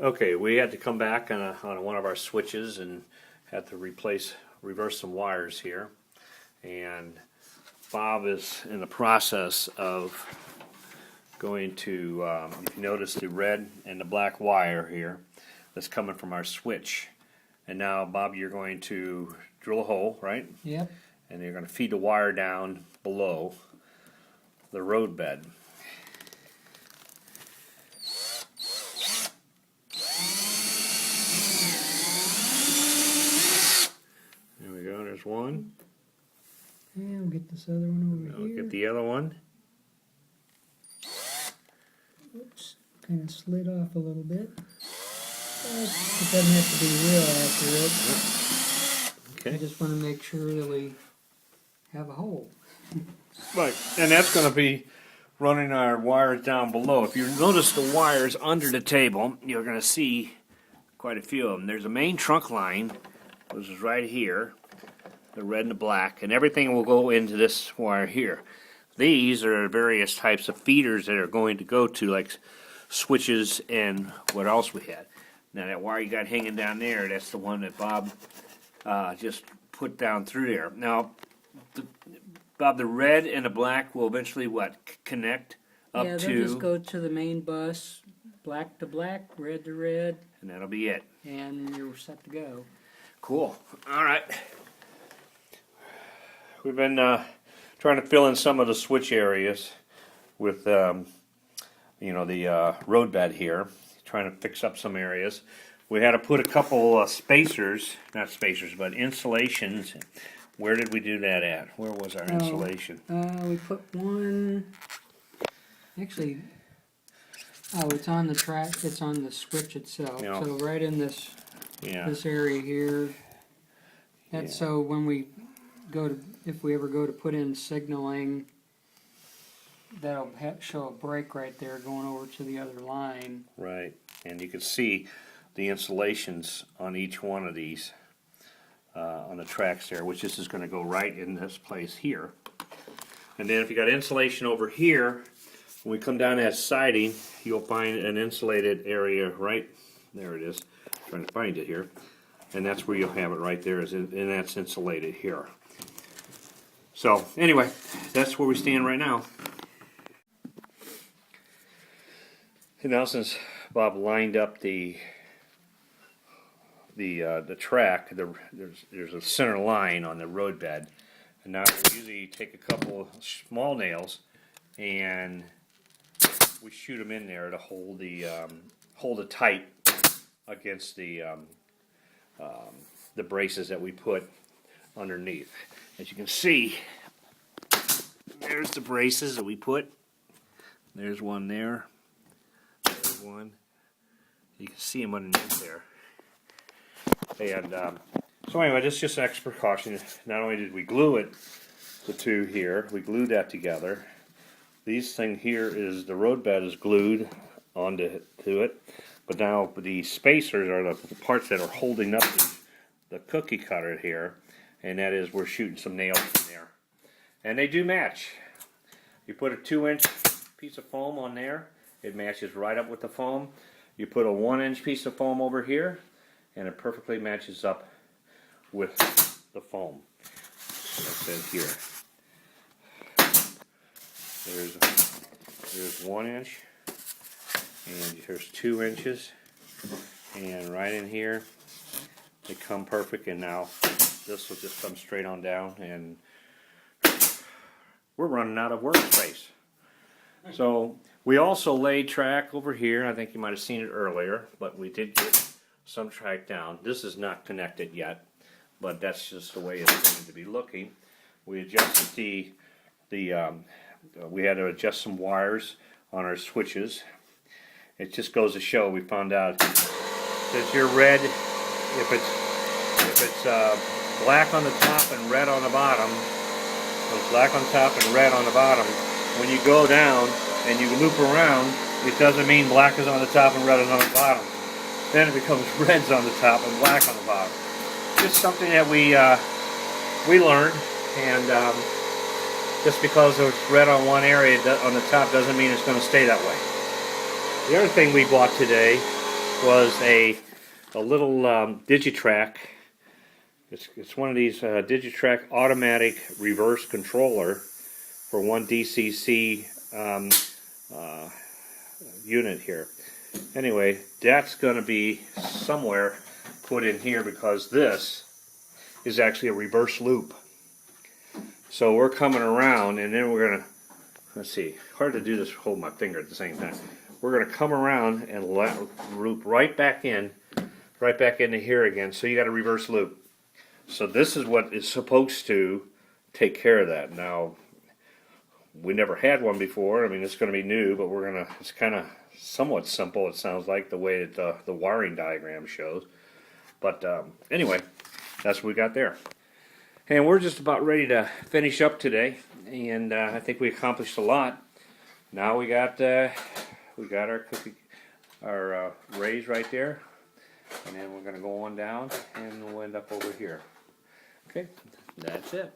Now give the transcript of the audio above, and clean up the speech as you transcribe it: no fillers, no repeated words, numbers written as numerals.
Okay, we had to come back on one of our switches and had to reverse some wires here. And Bob is in the process of going to, if you notice the red and the black wire here that's coming from our switch. And now, Bob, you're going to drill a hole, right? Yep. And you're going to feed the wire down below the road bed. There we go, there's one. And we'll get this other one over We'll here. get the other one. Oops, kind of slid off a little bit. But it doesn't have to be real accurate. Okay. I just want to make sure that we have a hole. Right, and that's going to be running our wires down below. If you notice the wires under the table, you're going to see quite a few of them. There's a main trunk line, which is right here, the red and the black, and everything will go into this wire here. These are various types of feeders that are going to go to, like switches and what else we had. Now that wire you got hanging down there, that's the one that Bob just put down through there. Now, Bob, the red and the black will eventually what? Connect up Yeah, to, they'll just go to the main bus, black to black, red to red, and that'll be it. and you're set to go. Cool. All right. We've been trying to fill in some of the switch areas with, the road bed here. Trying to fix up some areas. We had to put a couple spacers, not spacers, but insulations. Where did we do that at? Where was our insulation? We put one. Actually, it's on the track. It's on the switch itself. Yeah. So right in this Yeah. this area here. That's Yeah. so when we go to, if we ever go to put in signaling, that'll show a break right there going over to the other line. Right. And you can see the insulations on each one of these on the tracks there, which this is going to go right in this place here. And then if you got insulation over here, when we come down that siding, you'll find an insulated area right there. It is. I'm trying to find it here, and that's where you'll have it right there, and that's insulated here. So anyway, that's where we stand right now. And now since Bob lined up the track, there's a center line on the road bed, and now we usually take a couple small nails and we shoot them in there to hold it tight against the braces that we put underneath. As you can see, there's the braces that we put. There's one there. There's one. You can see them underneath there. And so anyway, this is just an extra precaution. Not only did we glue it, the two here, we glued that together. These thing here is the road bed is glued onto it, but now the spacers are the parts that are holding up the cookie cutter here, and that is we're shooting some nails in there, and they do match. You put a 2-inch piece of foam on there, it matches right up with the foam. You put a 1-inch piece of foam over here, and it perfectly matches up with the foam. That's in here. There's 1 inch, and here's 2 inches, and right in here they come perfect. And now this will just come straight on down, and we're running out of workspace. So we also laid track over here. I think you might have seen it earlier, but we did get some track down. This is not connected yet, but that's just the way it's going to be looking. We adjusted we had to adjust some wires on our switches. It just goes to show, we found out that your red, if it's black on the top and red on the bottom, so it's black on top and red on the bottom, when you go down and you loop around, it doesn't mean black is on the top and red is on the bottom. Then it becomes red's on the top and black on the bottom. Just something that we learned, and just because it's red on one area on the top doesn't mean it's going to stay that way. The other thing we bought today was a little Digitrack. It's one of these Digitrack automatic reverse controller for one DCC unit here. Anyway, that's going to be somewhere put in here because this is actually a reverse loop. So we're coming around, and then we're going to, let's see, hard to do this hold my finger at the same time. We're going to come around and loop right back into here again. So you got a reverse loop. So this is what is supposed to take care of that. Now, we never had one before. I mean, it's going to be new, but it's kind of somewhat simple, it sounds like, the way that the wiring diagram shows. But anyway, that's what we got there. And we're just about ready to finish up today, and I think we accomplished a lot. Now we got our rays right there, and then we're going to go on down, and we'll end up over here. Okay, that's it.